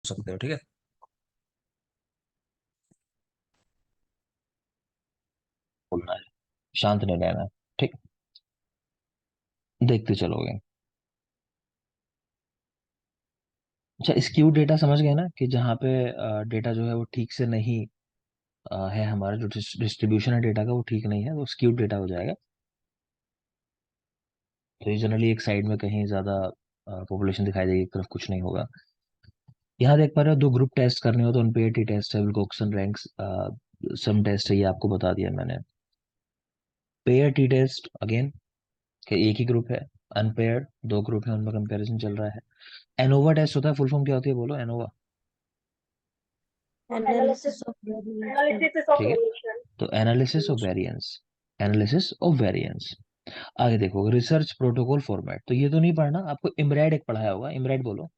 सकते हो, ठीक है। बोलना है, शांत नहीं रहना है, ठीक। देखते चलोगे। अच्छा, स्क्यू डेटा समझ गए ना, कि जहाँ पे डेटा जो है वो ठीक से नहीं है, हमारा जो डिस्ट्रीब्यूशन है डेटा का वो ठीक नहीं है, वो स्क्यू डेटा हो जाएगा। तो ये जनरली एक साइड में कहीं ज्यादा पॉपुलेशन दिखाई देगी, एक तरफ कुछ नहीं होगा। यहाँ देख पा रहे हो, दो ग्रुप टेस्ट करने हो तो अनपेयर टी टेस्ट है, विल्कोक्सन रैंक्स सम टेस्ट है, ये आपको बता दिया मैंने। पेयर टी टेस्ट अगेन, कि एक ही ग्रुप है। अनपेयर्ड दो ग्रुप है, उनमें कंपैरिजन चल रहा है। एनोवा टेस्ट होता है, फुल फॉर्म क्या होती है, बोलो एनोवा। Analysis of variation. ठीक है, तो analysis of variance, analysis of variance. आगे देखो, रिसर्च प्रोटोकॉल फॉर्मेट, तो ये तो नहीं पढ़ना आपको, इमरैड एक पढ़ाया होगा, इमरैड बोलो,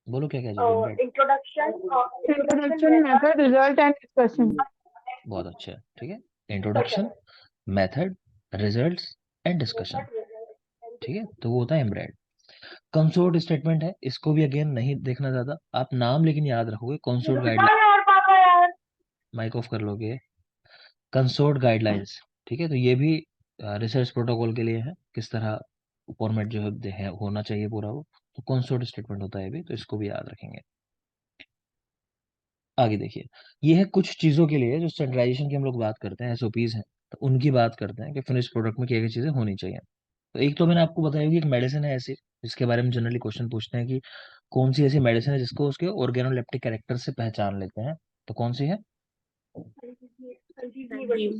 बोलो क्या क्या चीज IMRAD. Introduction, method, result and discussion. बहुत अच्छा है, ठीक है। Introduction, method, results and discussion, ठीक है, तो वो होता है इमरैड। कंसोर्ट स्टेटमेंट है, इसको भी अगेन नहीं देखना ज्यादा, आप नाम लेकिन याद रखोगे, कंसोर्ट गाइडलाइन। माइक ऑफ कर लोगे। कंसोर्ट गाइडलाइंस, ठीक है, तो ये भी रिसर्च प्रोटोकॉल के लिए है, किस तरह फॉर्मेट जो है होना चाहिए पूरा वो। तो कंसोर्ट स्टेटमेंट होता है भी, तो इसको भी याद रखेंगे। आगे देखिए, ये है कुछ चीजों के लिए जो स्टैंडर्डाइजेशन की हम लोग बात करते हैं, एसओपीज हैं, तो उनकी बात करते हैं कि फिनिश प्रोडक्ट में क्या क्या चीजें होनी चाहिए। तो एक तो मैंने आपको बताया कि एक मेडिसिन है ऐसी, जिसके बारे में जनरली क्वेश्चन पूछते हैं कि कौन सी ऐसी मेडिसिन है जिसको उसके ऑर्गेनोलेप्टिक कैरेक्टर से पहचान लेते हैं, तो कौन सी है।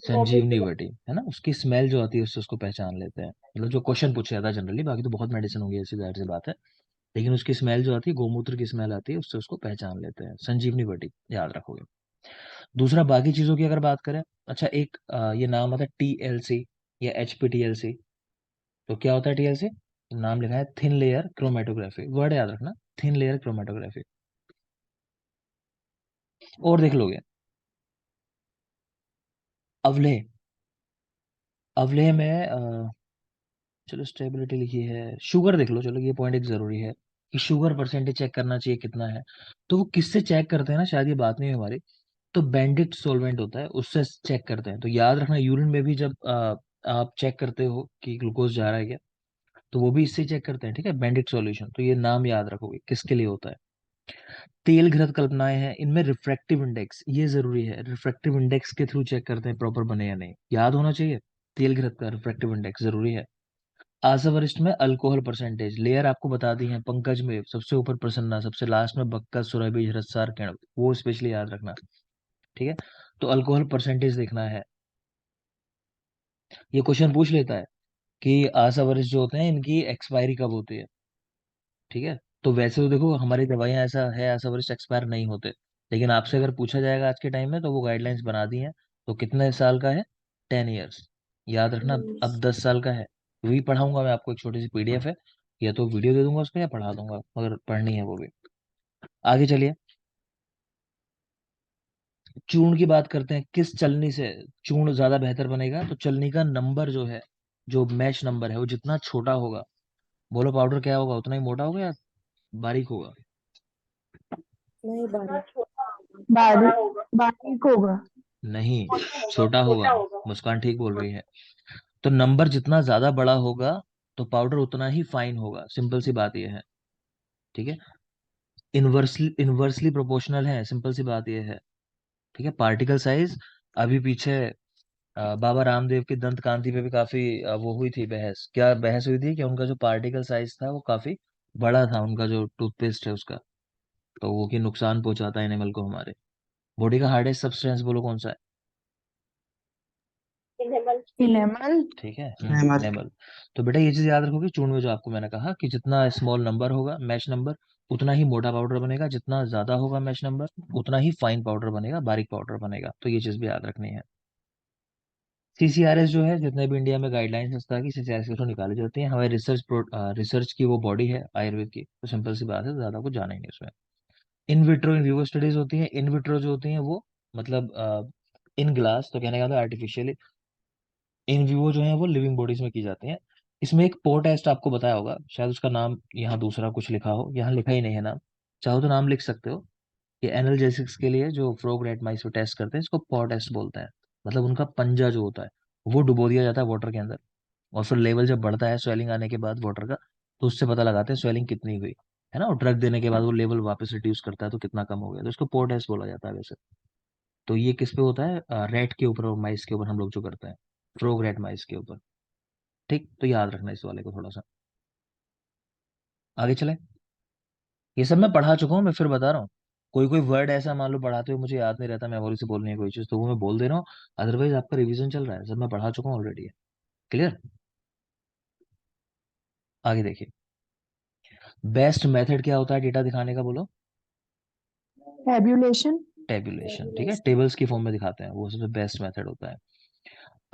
संजीवनी बटी है ना, उसकी स्मेल जो आती है उससे उसको पहचान लेते हैं, मतलब जो क्वेश्चन पूछा जाता है जनरली, बाकी तो बहुत मेडिसिन होंगी ऐसी, जाहिर सी बात है। लेकिन उसकी स्मेल जो आती है, गोमूत्र की स्मेल आती है, उससे उसको पहचान लेते हैं, संजीवनी बटी, याद रखोगे। दूसरा, बाकी चीजों की अगर बात करें, अच्छा एक ये नाम आता है टीएलसी या एचपीटीएलसी। तो क्या होता है टीएलसी, नाम लिखा है थिन लेयर क्रोमेटोग्राफी, वर्ड याद रखना, थिन लेयर क्रोमेटोग्राफी। और देख लोगे, अवलेह, अवलेह में चलो स्टेबिलिटी लिखी है, शुगर देख लो, चलो ये पॉइंट एक जरूरी है कि शुगर परसेंटेज चेक करना चाहिए कितना है। तो वो किससे चेक करते हैं ना, शायद ये बात नहीं है हमारी। तो बेंडिक्ट सॉल्वेंट होता है, उससे चेक करते हैं, तो याद रखना यूरिन में भी जब आप चेक करते हो कि ग्लूकोज जा रहा है क्या, तो वो भी इससे चेक करते हैं, ठीक है, बेंडिक्ट सॉल्यूशन, तो ये नाम याद रखोगे किसके लिए होता है। तेल घृत कल्पनाएं हैं, इनमें रिफ्रैक्टिव इंडेक्स, ये जरूरी है, रिफ्रैक्टिव इंडेक्स के थ्रू चेक करते हैं प्रॉपर बने या नहीं, याद होना चाहिए। तेल घृत का रिफ्रैक्टिव इंडेक्स जरूरी है। आसवरिष्ट में अल्कोहल परसेंटेज, लेयर आपको बता दी है, पंकज में सबसे ऊपर प्रसन्ना, सबसे लास्ट में बक्का सुरभि रसार किरण, वो स्पेशली याद रखना, ठीक है। तो अल्कोहल परसेंटेज देखना है। ये क्वेश्चन पूछ लेता है कि आसवरिष्ट जो होते हैं इनकी एक्सपायरी कब होती है, ठीक है। तो वैसे तो देखो हमारी दवाइयां ऐसा है, आसवरिष्ट एक्सपायर नहीं होते, लेकिन आपसे अगर पूछा जाएगा आज के टाइम में, तो वो गाइडलाइंस बना दी हैं। तो कितने साल का है, 10 ईयर्स, याद रखना। अब 10 साल का है, वही पढ़ाऊंगा मैं आपको, एक छोटी सी पीडीएफ है, या तो वीडियो दे दूंगा उसको, या पढ़ा दूंगा अगर पढ़नी है वो भी। आगे चलिए, चूर्ण की बात करते हैं, किस चलनी से चूर्ण ज्यादा बेहतर बनेगा, तो चलनी का नंबर जो है, जो मैश नंबर है, वो जितना छोटा होगा, बोलो पाउडर क्या होगा, उतना ही मोटा होगा या बारीक होगा। नहीं, बारीक बारीक होगा। नहीं, छोटा होगा। मुस्कान ठीक बोल रही है। तो नंबर जितना ज्यादा बड़ा होगा, तो पाउडर उतना ही फाइन होगा, सिंपल सी बात यह है, ठीक है। इनवर्सली इनवर्सली प्रोपोर्शनल है, सिंपल सी बात यह है, ठीक है। पार्टिकल साइज, अभी पीछे बाबा रामदेव की दंत कांति पे भी काफी वो हुई थी बहस, क्या बहस हुई थी कि उनका जो पार्टिकल साइज था वो काफी बड़ा था, उनका जो टूथपेस्ट है उसका, तो वो की नुकसान पहुंचाता है एनिमल को हमारे। बॉडी का हार्डेस्ट सब्सटेंस बोलो कौन सा है। इनेमल। ठीक है, नेबल। तो बेटा ये चीज याद रखोगे, चूर्ण में जो आपको मैंने कहा कि जितना स्मॉल नंबर होगा मैश नंबर, उतना ही मोटा पाउडर बनेगा, जितना ज्यादा होगा मैश नंबर, उतना ही फाइन पाउडर बनेगा, बारीक पाउडर बनेगा, तो ये चीज भी याद रखनी है। सीसीआरएस जो है, जितने भी इंडिया में गाइडलाइंस इस तरह की सीसीआरएस के थ्रू निकाली जाती है, हमारे रिसर्च की वो बॉडी है आयुर्वेद की, तो सिंपल सी बात है, ज्यादा कुछ जाना ही नहीं उसमें। In vitro in vivo studies होती है, इन विट्रो जो होती है वो मतलब इन ग्लास, तो कहने का मतलब आर्टिफिशियली। इन विवो जो है वो लिविंग बॉडीज में की जाती हैं। इसमें एक पो टेस्ट आपको बताया होगा शायद, उसका नाम यहाँ दूसरा कुछ लिखा हो, यहाँ लिखा ही नहीं है नाम। चाहो तो नाम लिख सकते हो। ये एनाल्जेसिक्स के लिए जो फ्रॉग रेट माइस पे टेस्ट करते हैं, इसको पॉ टेस्ट बोलते हैं। मतलब उनका पंजा जो होता है वो डुबो दिया जाता है वाटर के अंदर, और फिर लेवल जब बढ़ता है स्वेलिंग आने के बाद वाटर का, तो उससे पता लगाते हैं स्वेलिंग कितनी हुई, है ना। और ड्रग देने के बाद वो लेवल वापस रिड्यूस करता है तो कितना कम हो गया, तो इसको पॉ टेस्ट बोला जाता है वैसे। तो ये किस पे होता है, रेट के ऊपर और माइस के ऊपर हम लोग जो करते हैं, फ्रॉग रेट माइस के ऊपर। ठीक, तो याद रखना इस वाले को थोड़ा सा। आगे चले। ये सब मैं पढ़ा चुका हूँ, मैं फिर बता रहा हूँ। कोई कोई वर्ड ऐसा मान लो पढ़ाते हुए मुझे याद नहीं रहता, मेमोरी से बोलनी है कोई चीज, तो वो मैं बोल दे रहा हूँ। अदरवाइज आपका रिवीजन चल रहा है, सब मैं पढ़ा चुका हूँ ऑलरेडी। क्लियर। आगे देखिए। बेस्ट मेथड क्या होता है डेटा दिखाने का, बोलो। टेबुलेशन। टेबुलेशन, ठीक है, टेबल्स की फॉर्म में दिखाते हैं, वो सबसे बेस्ट मेथड होता है।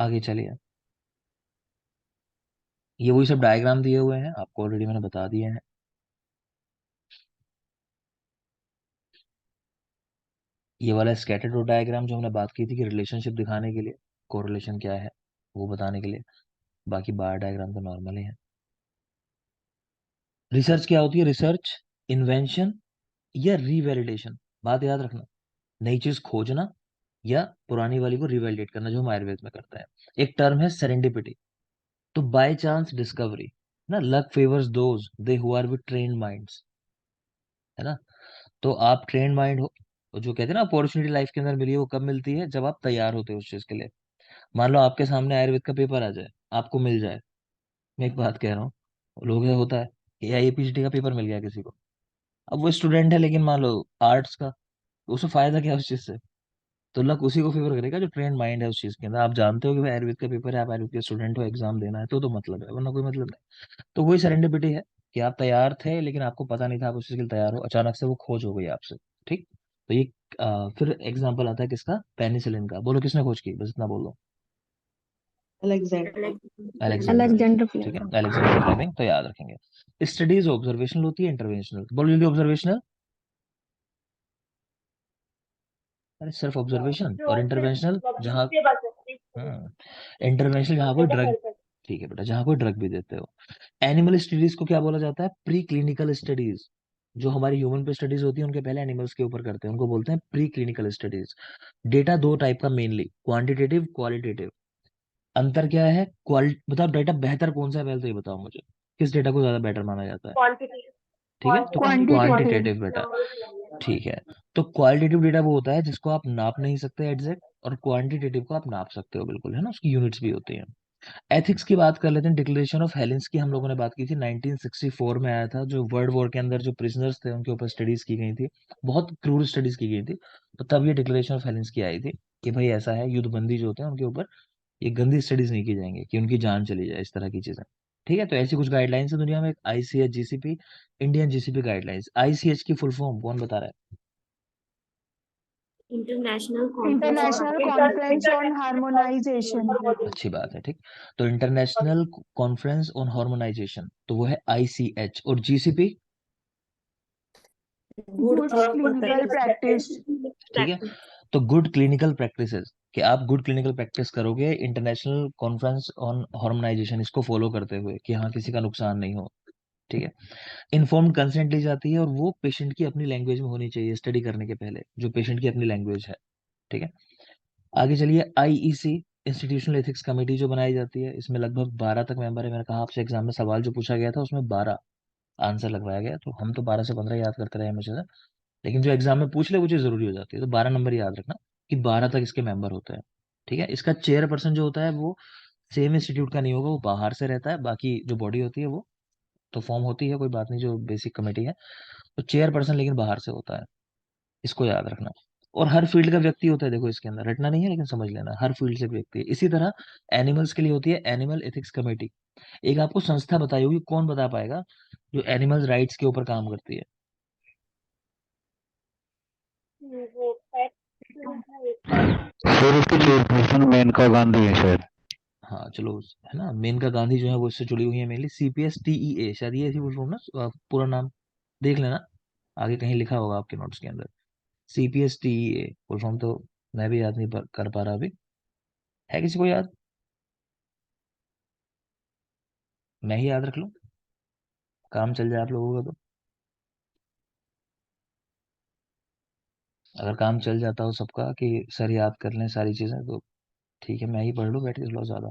आगे चलिए। ये वही सब डायग्राम दिए हुए हैं आपको, ऑलरेडी मैंने बता दिए हैं। ये वाला स्कैटर डॉट डायग्राम जो हमने बात की थी कि रिलेशनशिप दिखाने के लिए, कोरिलेशन क्या है वो बताने के लिए। बाकी बार डायग्राम तो नॉर्मल ही है। रिसर्च क्या होती है, रिसर्च इन्वेंशन या रिवैलिडेशन, बात याद रखना। नई चीज खोजना या पुरानी वाली को रिवैलिडेट करना, जो हम आयुर्वेद में करते हैं। एक टर्म है सेरेंडिपिटी, तो बाय चांस डिस्कवरी ना, luck favours those they who are with trained minds, है ना। तो आप ट्रेन्ड माइंड हो, तो जो कहते हैं ना अपॉर्चुनिटी लाइफ के अंदर मिली है, वो कब मिलती है, जब आप तैयार होते हो उस चीज के लिए। मान लो आपके सामने आयुर्वेद का पेपर आ जाए, आपको मिल जाए, मैं एक बात कह रहा हूँ, लोग ये होता है कि AIPHT का पेपर मिल गया किसी को, अब वो स्टूडेंट है लेकिन मान लो आर्ट्स का, तो उसे फायदा क्या है उस चीज से। तो लक उसी को फेवर करेगा जो ट्रेंड माइंड है उस चीज के अंदर। आप जानते हो कि भाई आयुर्वेद का पेपर है, आप आयुर्वेद के स्टूडेंट हो, एग्जाम देना है, तो मतलब है, वरना कोई मतलब नहीं। तो वही सेरेंडिपिटी है कि आप तैयार थे लेकिन आपको पता नहीं था आप उस चीज के लिए तैयार हो, अचानक से वो खोज हो गई आपसे। ठीक। तो ये फिर एग्जाम्पल आता है किसका, पेनिसिलिन का। बोलो किसने खोज की, बस इतना बोल दो। अलेक्जेंडर। अलेक्जेंडर। अलेक्जेंडर ठीक है, फ्लेमिंग। अलेक्जेंडर फ्लेमिंग, तो याद रखेंगे। स्टडीज ऑब्जर्वेशनल होती है इंटरवेंशनल, बोलो जल्दी ऑब्जर्वेशनल। अरे सिर्फ ऑब्जर्वेशन, और इंटरवेंशनल जहाँ, इंटरवेंशनल जहाँ कोई ड्रग, ठीक है बेटा, जहाँ कोई ड्रग भी देते हो। एनिमल स्टडीज को क्या बोला जाता है, प्री क्लिनिकल स्टडीज। जो हमारी ह्यूमन पे स्टडीज होती है उनके पहले एनिमल्स के ऊपर करते हैं, उनको बोलते हैं प्री क्लिनिकल स्टडीज। डेटा दो टाइप का मेनली, क्वांटिटेटिव क्वालिटेटिव। अंतर क्या है, क्वालिटी बताओ, डेटा बेहतर कौन सा है पहले तो ये बताओ मुझे, किस डेटा को ज्यादा बेटर माना जाता है। ठीक है, तो क्वांटिटेटिव। क्वांटिटेटिव बेटा। ठीक है। तो क्वालिटेटिव डेटा वो होता है जिसको आप नाप नहीं सकते एग्जैक्ट, और क्वांटिटेटिव को आप नाप सकते हो बिल्कुल, है ना, उसकी यूनिट्स भी होती हैं। एथिक्स की बात कर लेते हैं। डिक्लेरेशन ऑफ हेलेंस की हम लोगों ने बात की थी, 1964 में आया था, जो वर्ल्ड वॉर के अंदर जो प्रिजनर्स थे उनके ऊपर स्टडीज की गई थी, बहुत क्रूर स्टडीज की गई थी। तो तब ये डिक्लेरेशन ऑफ हेलेंस की आई थी कि भाई ऐसा है, युद्धबंदी जो होते हैं उनके ऊपर ये गंदी स्टडीज नहीं की जाएंगी कि उनकी जान चली जाए, इस तरह की चीजें। ठीक है, तो ऐसी कुछ गाइडलाइंस है दुनिया में। ICH GCP, Indian GCP guidelines. ICH की फुल फॉर्म कौन बता रहा है। International conference international conference on harmonisation. अच्छी बात है, ठीक। तो इंटरनेशनल कॉन्फ्रेंस ऑन हार्मोनाइजेशन, तो वो है ICH। और GCP, good good clinical practice. ठीक है। प्रैक्टिस। तो गुड क्लिनिकल प्रैक्टिसेस, कि आप गुड क्लिनिकल प्रैक्टिस करोगे इंटरनेशनल कॉन्फ्रेंस ऑन हार्मोनाइजेशन, इसको फॉलो करते हुए कि हाँ किसी का नुकसान नहीं हो। ठीक है। इन्फॉर्म्ड कंसेंट ली जाती है, और वो पेशेंट की अपनी लैंग्वेज में होनी चाहिए स्टडी करने के पहले, जो पेशेंट की अपनी लैंग्वेज है। ठीक है। आगे चलिए। IEC, इंस्टीट्यूशनल एथिक्स कमेटी जो बनाई जाती है, इसमें लगभग 12 तक मेंबर है। मैंने कहा आपसे एग्जाम में सवाल जो पूछा गया था उसमें 12 आंसर लगवाया गया, तो हम तो 12 से 15 याद करते रहे हमेशा से। लेकिन जो एग्जाम में पूछ ले वो चीज जरूरी हो जाती है, तो 12 नंबर याद रखना कि 12 तक इसके मेंबर होते हैं। ठीक है। इसका चेयरपर्सन जो होता है वो सेम इंस्टीट्यूट का नहीं होगा, वो बाहर से रहता है। बाकी जो बॉडी होती है वो तो फॉर्म होती है, कोई बात नहीं, जो बेसिक कमेटी है। तो चेयरपर्सन लेकिन बाहर से होता है, इसको याद रखना। और हर फील्ड का व्यक्ति होता है, देखो इसके अंदर रटना नहीं है लेकिन समझ लेना, हर फील्ड से व्यक्ति है। इसी तरह एनिमल्स के लिए होती है एनिमल एथिक्स कमेटी। एक आपको संस्था बताई होगी, कौन बता पाएगा, जो एनिमल्स राइट्स के ऊपर काम करती है। सर उसके चेयरपर्सन मेनका गांधी है शायद। हाँ चलो, है ना, मेनका गांधी जो है वो इससे जुड़ी हुई है मेनली। CPSTEA शायद ये ऐसी बोल ना, पूरा नाम देख लेना, आगे कहीं लिखा होगा आपके नोट्स के अंदर। CPSTEA फुल फॉर्म तो मैं भी याद नहीं कर पा रहा अभी, है किसी को याद, मैं ही याद रख लूं, काम चल जाए आप लोगों का तो। अगर काम चल जाता हो सबका कि सर याद कर लें सारी चीजें, तो ठीक है, मैं ही पढ़ लूँ बैठ के थोड़ा ज्यादा।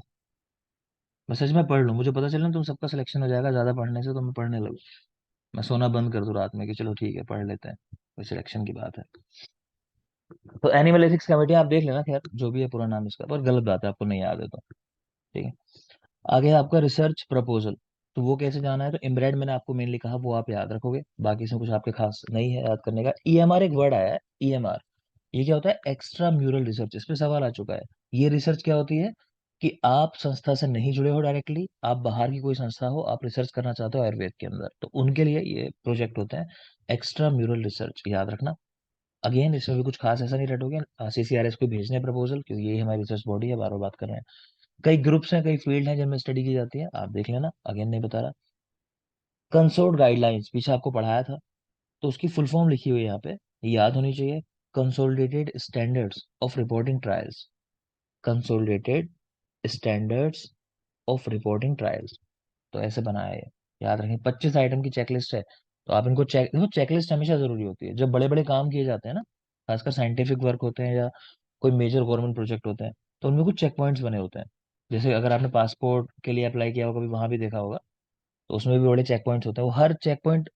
मैं सच में पढ़ लूँ, मुझे पता चले ना तुम सबका सिलेक्शन हो जाएगा ज्यादा पढ़ने से, तो मैं पढ़ने लगूँ। मैं सोना बंद कर दूं रात में कि चलो ठीक है पढ़ लेते हैं, कोई सिलेक्शन की बात है। तो एनिमल एथिक्स कमेटी आप देख लेना, खैर जो भी है पूरा नाम इसका, पर गलत बात है आपको नहीं याद है तो। ठीक है। आगे है आपका रिसर्च प्रपोजल। तो वो कैसे जाना है, तो इमरेड मैंने आपको मेनली कहा, वो आप याद रखोगे, बाकी इसमें कुछ आपके खास नहीं है याद करने का। ईएमआर एक वर्ड आया है, ईएमआर, ये क्या होता है, एक्स्ट्रा म्यूरल रिसर्च, इस पे सवाल आ चुका है। ये रिसर्च क्या होती है कि आप संस्था से नहीं जुड़े हो डायरेक्टली, आप बाहर की कोई संस्था हो, आप रिसर्च करना चाहते हो आयुर्वेद के अंदर, तो उनके लिए ये प्रोजेक्ट होते हैं एक्स्ट्रा म्यूरल रिसर्च, याद रखना। अगेन इसमें भी कुछ खास ऐसा नहीं रटोगे, सीसीआरएस को भेजने प्रपोजल, क्योंकि ये हमारी रिसर्च बॉडी है, बार बार बात कर रहे हैं। कई ग्रुप्स हैं, कई फील्ड हैं जिनमें स्टडी की जाती है, आप देख लेना, अगेन नहीं बता रहा। कंसोर्ट गाइडलाइंस पीछे आपको पढ़ाया था, तो उसकी फुल फॉर्म लिखी हुई है यहाँ पे, ये याद होनी चाहिए। Consolidated standards of reporting trials, consolidated standards of reporting trials, तो ऐसे बनाया है। याद रखें, 25 आइटम की चेकलिस्ट है, तो आप इनको चेक देखो, चेकलिस्ट हमेशा जरूरी होती है जब बड़े बड़े काम किए जाते हैं ना, खासकर साइंटिफिक वर्क होते हैं या कोई मेजर गवर्नमेंट प्रोजेक्ट होते हैं, तो उनमें कुछ चेक पॉइंट्स बने होते हैं। जैसे अगर आपने पासपोर्ट के लिए अप्लाई किया होगा, कभी वहां भी देखा होगा, तो उसमें भी बड़े चेक पॉइंट्स होते हैं, वो हर चेक पॉइंट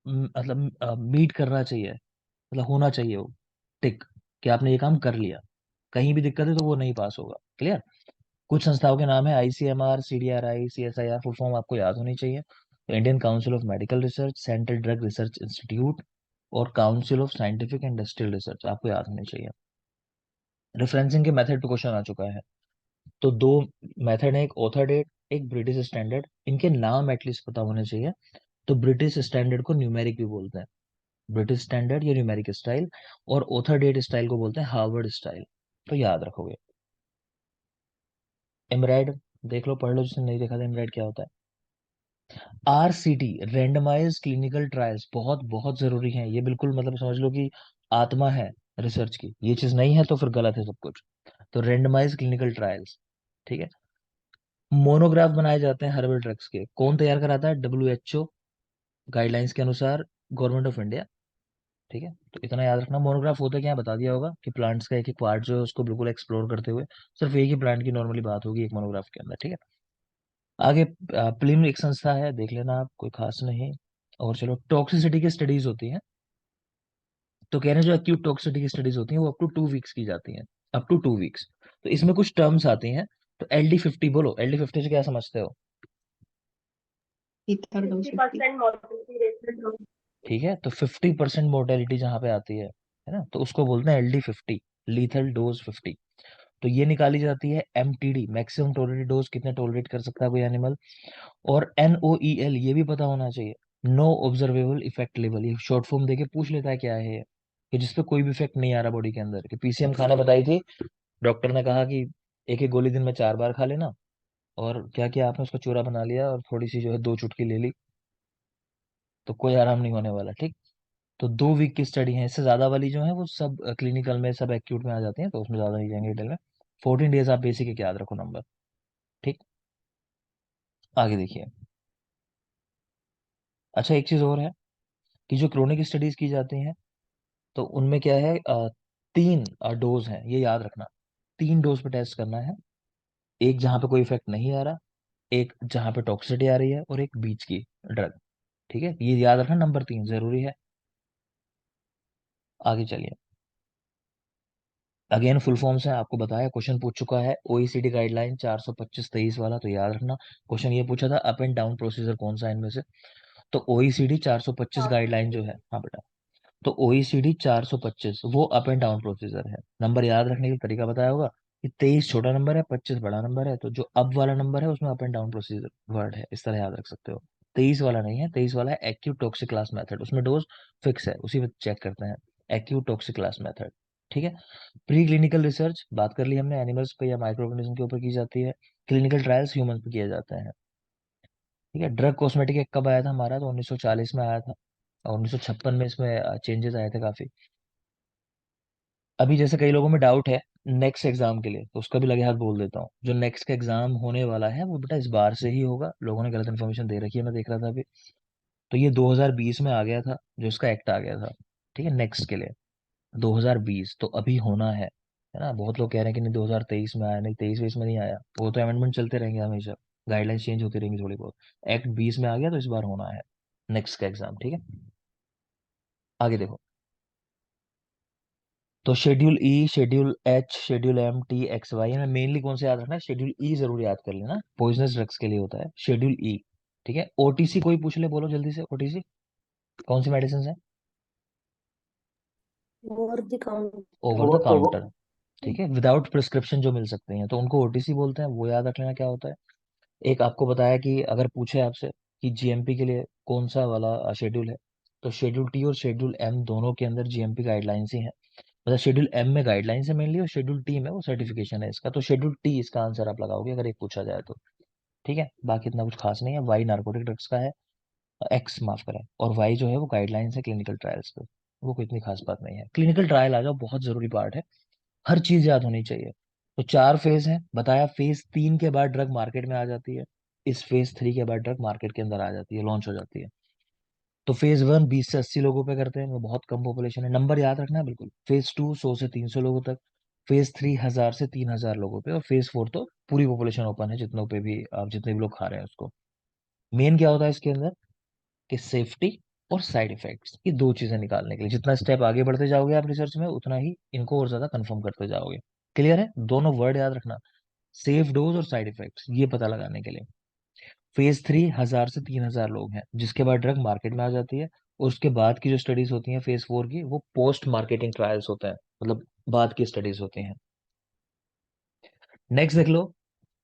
मतलब मीट करना चाहिए, मतलब होना चाहिए वो टिक, कि आपने ये काम कर लिया। कहीं भी दिक्कत है तो वो नहीं पास होगा, क्लियर। कुछ संस्थाओं के नाम है, ICMR, CDRI, CSIR, full form आपको याद होनी चाहिए। तो Indian council of medical research, central drug research institute, और council of scientific and industrial research आपको याद होनी चाहिए। रेफरेंसिंग के मेथड पे क्वेश्चन आ चुका है, तो दो मेथड है, एक ऑथर डेट, एक ब्रिटिश स्टैंडर्ड, इनके नाम एटलीस्ट पता होने चाहिए। तो ब्रिटिश स्टैंडर्ड को न्यूमेरिक भी बोलते हैं, ब्रिटिश स्टैंडर्ड या न्यूमेरिक स्टाइल, और ऑथर डेट स्टाइल को बोलते हैं हार्वर्ड स्टाइल, तो याद रखोगे। एमराइड देख लो, पढ़ लो, जिसने नहीं देखा था एमराइड क्या होता है। आरसीटी, रैंडमाइज क्लिनिकल ट्रायल्स, बहुत बहुत जरूरी है ये, बिल्कुल मतलब समझ लो कि आत्मा है रिसर्च की, ये चीज नहीं है तो फिर गलत है सब कुछ। तो रैंडमाइज क्लिनिकल ट्रायल्स, ठीक है। मोनोग्राफ बनाए जाते हैं हर्बल ड्रग्स के, कौन तैयार कराता है, डब्ल्यूएचओ गाइडलाइंस के अनुसार, गवर्नमेंट ऑफ इंडिया, ठीक है। तो इतना याद रखना। मोनोग्राफ होता क्या है बता दिया होगा, कि प्लांट्स का एक एक पार्ट जो है उसको बिल्कुल एक्सप्लोर करते हुए, सिर्फ एक ही प्लांट की नॉर्मली बात होगी एक मोनोग्राफ के अंदर, ठीक है। आगे प्लिम एक संस्था है, देख लेना आप, कोई खास नहीं। और चलो, टॉक्सिसिटी की स्टडीज होती हैं, तो कह रहे हैं जो एक्यूट टॉक्सिसिटी की स्टडीज होती हैं वो अप टू 2 वीक्स की जाती हैं, अप टू 2 वीक्स। तो इसमें कुछ टर्म्स आती हैं, तो LD50 बोलो, LD50 से क्या समझते हो। Ether dose 50। ठीक है, तो 50% मोर्टेलिटी जहाँ पे आती है ना, तो उसको बोलते हैं LD50, लीथल डोज 50। तो ये निकाली जाती है MTD, मैक्सिमम टोलरेटेड डोज, कितने टोलरेट कर सकता है कोई एनिमल। और NOEL ये भी पता होना चाहिए, नो ऑब्जर्वेबल इफेक्ट लेवल, ये शॉर्ट फॉर्म देके पूछ लेता है क्या है ये, कि जिसपे कोई भी इफेक्ट नहीं आ रहा बॉडी के अंदर, कि पीसीएम खाने बताई थी, डॉक्टर ने कहा कि एक एक गोली दिन में 4 बार खा लेना, और क्या किया आपने, उसका चूरा बना लिया और थोड़ी सी जो है 2 चुटकी ले ली, तो कोई आराम नहीं होने वाला, ठीक। तो 2 वीक की स्टडी है, इससे ज्यादा वाली जो है वो सब क्लिनिकल में, सब एक्यूट में आ जाती है, तो उसमें ज्यादा नहीं जाएंगे डिटेल में। 14 डेज आप बेसिक एक याद रखो नंबर, ठीक। आगे देखिए। अच्छा, एक चीज और है, कि जो क्रोनिक स्टडीज की जाती हैं, तो उनमें क्या है, 3 डोज है, ये याद रखना। 3 डोज पे टेस्ट करना है, एक जहां पे कोई इफेक्ट नहीं आ रहा, एक जहां पे टॉक्सिसिटी आ रही है, और एक बीच की ड्रग, ठीक है, ये याद रखना, नंबर 3 जरूरी है। आगे चलिए। अगेन फुल फॉर्म्स है, आपको बताया, क्वेश्चन पूछ चुका है, OECD गाइडलाइन 425-23 वाला, तो याद रखना। क्वेश्चन ये पूछा था, अप एंड डाउन प्रोसीजर कौन सा है इनमें से, तो OECD 425 गाइडलाइन जो है, हाँ बेटा, तो OECD 425 वो अप एंड डाउन प्रोसीजर है। नंबर याद रखने का तरीका बताया होगा, कि 23 छोटा नंबर है, 25 बड़ा नंबर है, तो जो अब वाला नंबर है उसमें up and down procedure word है, इस तरह याद रख सकते हो। 23 वाला नहीं है, 23 वाला है एक्यूट टॉक्सिक क्लास मेथड, उसमें डोज फिक्स है, उसी में चेक करते हैं, एक्यूट टॉक्सिक क्लास मेथड, ठीक है। प्री क्लिनिकल रिसर्च बात कर ली हमने, एनिमल्स पे या माइक्रो ऑर्गेनिज्म के ऊपर की जाती है। क्लिनिकल ट्रायल्स ह्यूमन पे किए जाते हैं, ठीक है। ड्रग कॉस्मेटिक एक कब आया था हमारा, तो 1940 में आया था, और 1956 में इसमें चेंजेस आए थे काफी। अभी जैसे कई लोगों में डाउट है नेक्स्ट एग्जाम के लिए, तो उसका भी लगे हाथ बोल देता हूँ, जो नेक्स्ट का एग्जाम होने वाला है वो बेटा इस बार से ही होगा, लोगों ने गलत इन्फॉर्मेशन दे रखी है, मैं देख रहा था अभी। तो ये 2020 में आ गया था, जो इसका एक्ट आ गया था, ठीक है, नेक्स्ट के लिए। 2020 तो अभी होना है ना। बहुत लोग कह रहे हैं कि नहीं 2023 में आया, नहीं 23-20 में नहीं आया, वो तो अमेंडमेंट चलते रहेंगे हमेशा, गाइडलाइंस चेंज होती रहेंगी थोड़ी बहुत। एक्ट 20 में आ गया तो इस बार होना है नेक्स्ट का एग्जाम, ठीक है। आगे देखो, तो schedule E, schedule H, schedule M, T, X, Y में मेनली कौन से याद रखना है? शेड्यूल ई जरूर याद कर लेना, पॉइजनस ड्रग्स के लिए होता है शेड्यूल ई, ठीक है। ओटीसी कोई पूछ ले, बोलो जल्दी से, ओटीसी कौन सी मेडिसिन है? Over the counter. Over the counter, ठीक है, विदाउट प्रिस्क्रिप्शन जो मिल सकते हैं, तो उनको ओटीसी बोलते हैं, वो याद रख लेना क्या होता है। एक आपको बताया कि अगर पूछे आपसे कि जीएमपी के लिए कौन सा वाला शेड्यूल है, तो शेड्यूल टी और शेड्यूल एम दोनों के अंदर जीएमपी गाइडलाइंस ही है। मतलब शेड्यूल एम में गाइडलाइंस है मेनली, और शेड्यूल टी में वो सर्टिफिकेशन है इसका, तो शेड्यूल टी इसका आंसर आप लगाओगे अगर एक पूछा जाए तो, ठीक है। बाकी इतना कुछ खास नहीं है। वाई नार्कोटिक ड्रग्स का है, एक्स माफ करें, और वाई जो है वो गाइडलाइंस है क्लिनिकल ट्रायल्स पे, वो कोई इतनी खास बात नहीं है। क्लिनिकल ट्रायल आ जाओ, बहुत जरूरी पार्ट है, हर चीज याद होनी चाहिए। तो 4 फेज है बताया, फेज 3 के बाद ड्रग मार्केट में आ जाती है, इस फेज 3 के बाद ड्रग मार्केट के अंदर आ जाती है, लॉन्च हो जाती है। तो फेज 1 20 से 80 लोगों पे करते हैं, वो बहुत कम पॉपुलेशन है, नंबर याद रखना है बिल्कुल। फेज 2 100 से 300 लोगों तक, फेज 3 1000 से 3000 लोगों पे, और फेज 4 तो पूरी पॉपुलेशन ओपन है, जितनों पे भी आप जितने भी लोग खा रहे हैं उसको। मेन क्या होता है इसके अंदर कि सेफ्टी और साइड इफेक्ट्स, ये दो चीजें निकालने के लिए जितना स्टेप आगे बढ़ते जाओगे आप रिसर्च में, उतना ही इनको और ज्यादा कंफर्म करते जाओगे। क्लियर है? दोनों वर्ड याद रखना, सेफ डोज और साइड इफेक्ट्स, ये पता लगाने के लिए। फेज 3 1000 से 3000 लोग हैं, जिसके बाद ड्रग मार्केट में आ जाती है, और उसके बाद की जो स्टडीज होती हैं फेज 4 की, वो पोस्ट मार्केटिंग ट्रायल्स होते हैं, मतलब बाद की स्टडीज होती हैं। नेक्स्ट देख लो,